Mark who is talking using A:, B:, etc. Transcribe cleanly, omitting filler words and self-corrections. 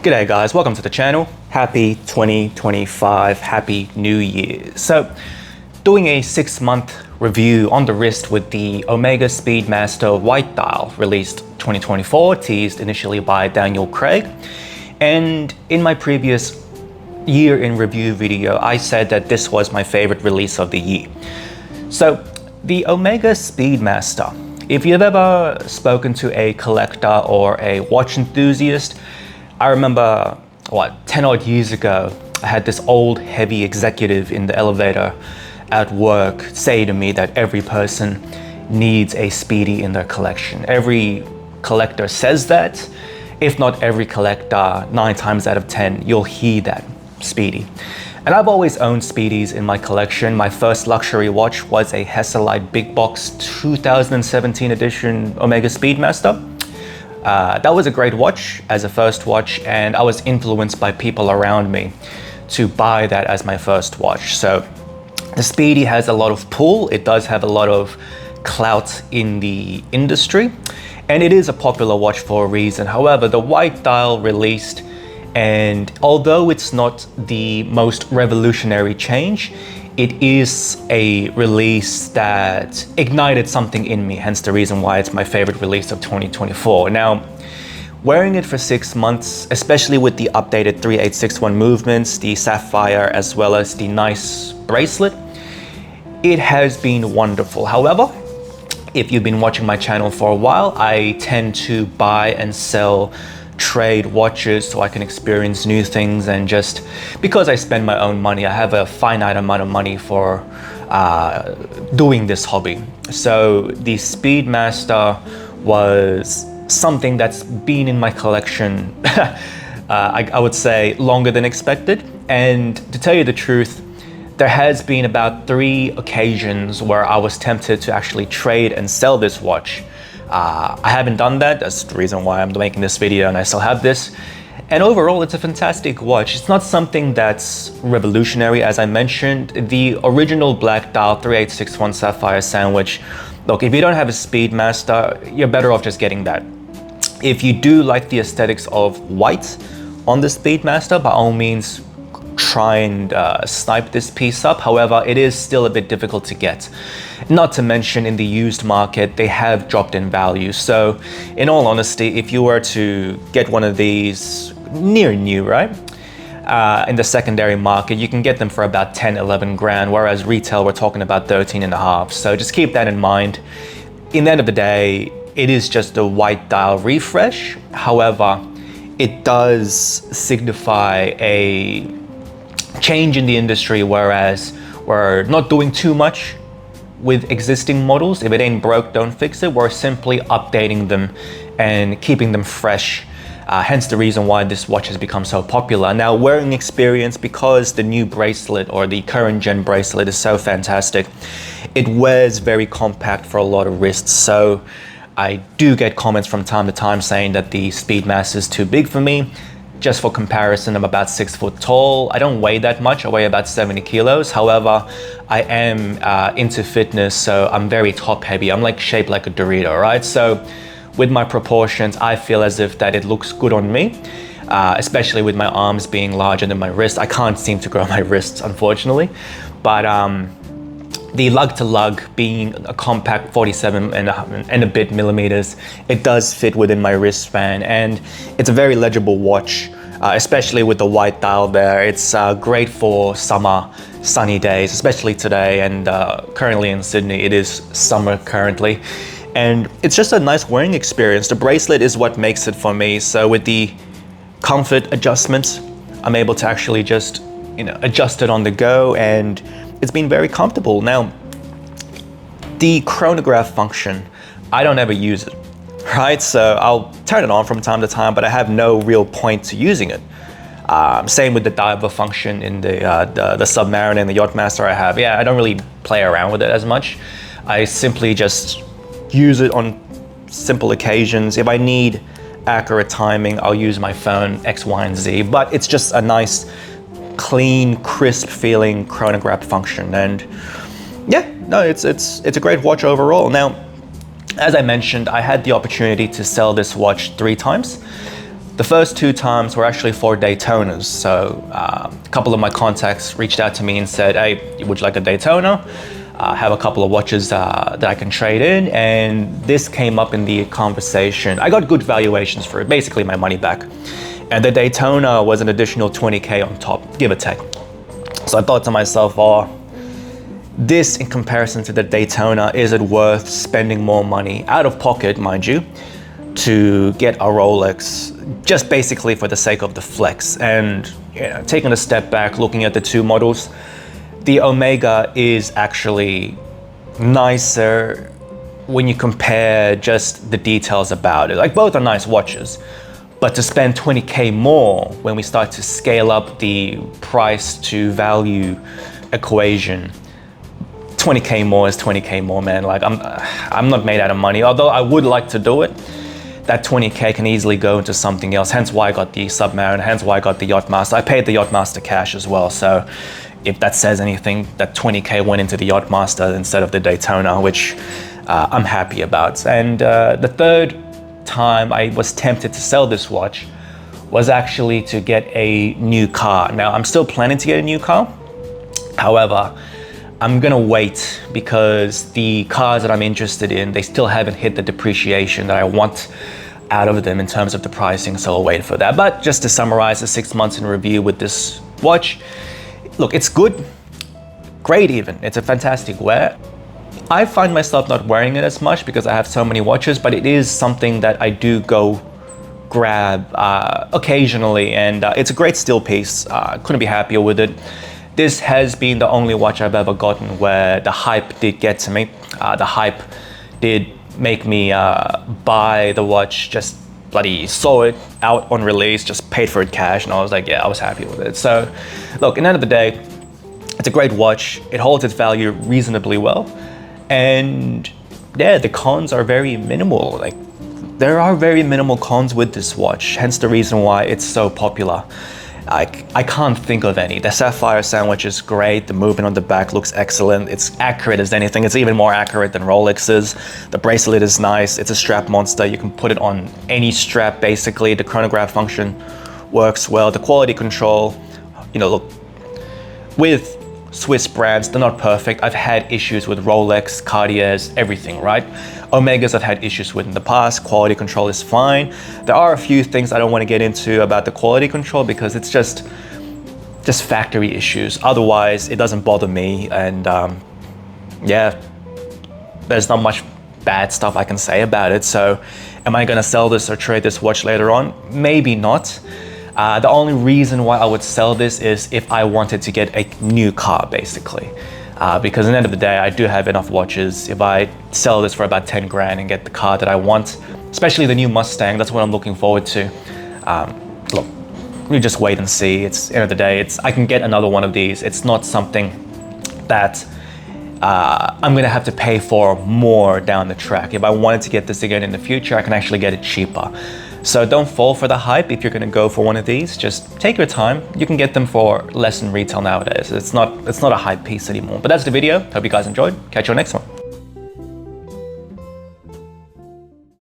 A: G'day guys, welcome to the channel. Happy 2025, Happy New Year. So, doing a 6-month review on the wrist with the Omega Speedmaster white dial, released 2024, teased initially by Daniel Craig. And in my previous year in review video, I said that this was my favorite release of the year. So, the Omega Speedmaster, if you've ever spoken to a collector or a watch enthusiast, I remember, 10 odd years ago, I had this old heavy executive in the elevator at work say to me that every person needs a Speedy in their collection. Every collector says that. If not every collector, 9 times out of 10, you'll hear that Speedy. And I've always owned Speedies in my collection. My first luxury watch was a Hesselite Big Box 2017 edition Omega Speedmaster. That was a great watch as a first watch, and I was influenced by people around me to buy that as my first watch. So the Speedy has a lot of pull. It does have a lot of clout in the industry, and it is a popular watch for a reason. However, the white dial released, and although it's not the most revolutionary change, it is a release that ignited something in me, hence the reason why it's my favorite release of 2024. Now, wearing it for 6 months, especially with the updated 3861 movements, the sapphire, as well as the nice bracelet, it has been wonderful. However, if you've been watching my channel for a while, I tend to buy and sell trade watches so I can experience new things, and just because I spend my own money, I have a finite amount of money for doing this hobby. So the Speedmaster was something that's been in my collection I would say longer than expected. And to tell you the truth, there has been about 3 occasions where I was tempted to actually trade and sell this watch. I haven't done that. That's the reason why I'm making this video and I still have this. And overall, it's a fantastic watch. It's not something that's revolutionary, as I mentioned. The original black dial 3861 sapphire sandwich, look, if you don't have a Speedmaster, you're better off just getting that. If you do like the aesthetics of white on the Speedmaster, by all means, try and snipe this piece up. However, it is still a bit difficult to get. Not to mention, in the used market, they have dropped in value. So in all honesty, if you were to get one of these near new, right, in the secondary market, you can get them for about 10, 11 grand, whereas retail, we're talking about 13 and a half. So just keep that in mind. In the end of the day, it is just a white dial refresh. However, it does signify a change in the industry, whereas we're not doing too much with existing models. If it ain't broke, don't fix it. We're simply updating them and keeping them fresh. Hence the reason why this watch has become so popular. Now, wearing experience, because the new bracelet or the current gen bracelet is so fantastic, it wears very compact for a lot of wrists. So I do get comments from time to time saying that the Speedmaster is too big for me. Just for comparison, I'm about 6 foot tall. I don't weigh that much. I weigh about 70 kilos. However, I am into fitness, so I'm very top heavy. I'm like shaped like a Dorito, right? So with my proportions, I feel as if that it looks good on me, especially with my arms being larger than my wrist. I can't seem to grow my wrists, unfortunately. But the lug-to-lug being a compact 47 and a bit millimeters, it does fit within my wristband, and it's a very legible watch, especially with the white dial there. It's great for summer, sunny days, especially today, and currently in Sydney, it is summer currently. And it's just a nice wearing experience. The bracelet is what makes it for me. So with the comfort adjustments, I'm able to actually just, adjust it on the go, and it's been very comfortable. Now, the chronograph function, I don't ever use it, right? So I'll turn it on from time to time, but I have no real point to using it. Same with the diver function in the Submariner and the Yachtmaster I have. Yeah, I don't really play around with it as much. I simply just use it on simple occasions. If I need accurate timing, I'll use my phone, X, Y, and Z, but it's just a nice, clean, crisp feeling chronograph function. And yeah, no, it's a great watch overall. Now, as I mentioned, I had the opportunity to sell this watch 3 times. The first 2 times were actually for Daytonas. So a couple of my contacts reached out to me and said, hey, would you like a Daytona? I have a couple of watches that I can trade in, and this came up in the conversation. I got good valuations for it, basically my money back. And the Daytona was an additional 20K on top, give or take. So I thought to myself, oh, this in comparison to the Daytona, is it worth spending more money, out of pocket, mind you, to get a Rolex, just basically for the sake of the flex? And taking a step back, looking at the 2 models, the Omega is actually nicer when you compare just the details about it. Like, both are nice watches, but to spend 20K more when we start to scale up the price to value equation, 20K more is 20K more, man. Like, I'm not made out of money, although I would like to do it. That 20K can easily go into something else, hence why I got the Submariner, hence why I got the Yachtmaster. I paid the Yachtmaster cash as well, so if that says anything, that 20K went into the Yachtmaster instead of the Daytona, which I'm happy about. And the third time I was tempted to sell this watch was actually to get a new car. Now, I'm still planning to get a new car. However, I'm gonna wait because the cars that I'm interested in, they still haven't hit the depreciation that I want out of them in terms of the pricing, so I'll wait for that. But just to summarize the 6 months in review with this watch, look, it's good, great even. It's a fantastic wear. I find myself not wearing it as much because I have so many watches, but it is something that I do go grab occasionally, and it's a great steel piece. Couldn't be happier with it. This has been the only watch I've ever gotten where the hype did get to me. The hype did make me buy the watch, just bloody saw it out on release, just paid for it cash, and I was like, yeah, I was happy with it. So look, at the end of the day, it's a great watch. It holds its value reasonably well. And yeah, the cons are very minimal. Like, there are very minimal cons with this watch, hence the reason why it's so popular. I can't think of any. The sapphire sandwich is great. The movement on the back looks excellent. It's accurate as anything. It's even more accurate than Rolex's. The bracelet is nice. It's a strap monster. You can put it on any strap, basically. The chronograph function works well. The quality control, look, with Swiss brands, they're not perfect. I've had issues with Rolex, Cartiers, everything, right? Omegas I've had issues with in the past. Quality control is fine. There are a few things I don't want to get into about the quality control because it's just factory issues. Otherwise, it doesn't bother me. And yeah, there's not much bad stuff I can say about it. So am I going to sell this or trade this watch later on? Maybe not. The only reason why I would sell this is if I wanted to get a new car, basically. Because at the end of the day, I do have enough watches. If I sell this for about 10 grand and get the car that I want, especially the new Mustang, that's what I'm looking forward to. Look, you just wait and see. It's end of the day, I can get another one of these. It's not something that I'm gonna have to pay for more down the track. If I wanted to get this again in the future, I can actually get it cheaper. So don't fall for the hype if you're gonna go for one of these. Just take your time. You can get them for less in retail nowadays. It's not a hype piece anymore. But that's the video. Hope you guys enjoyed. Catch you on the next one.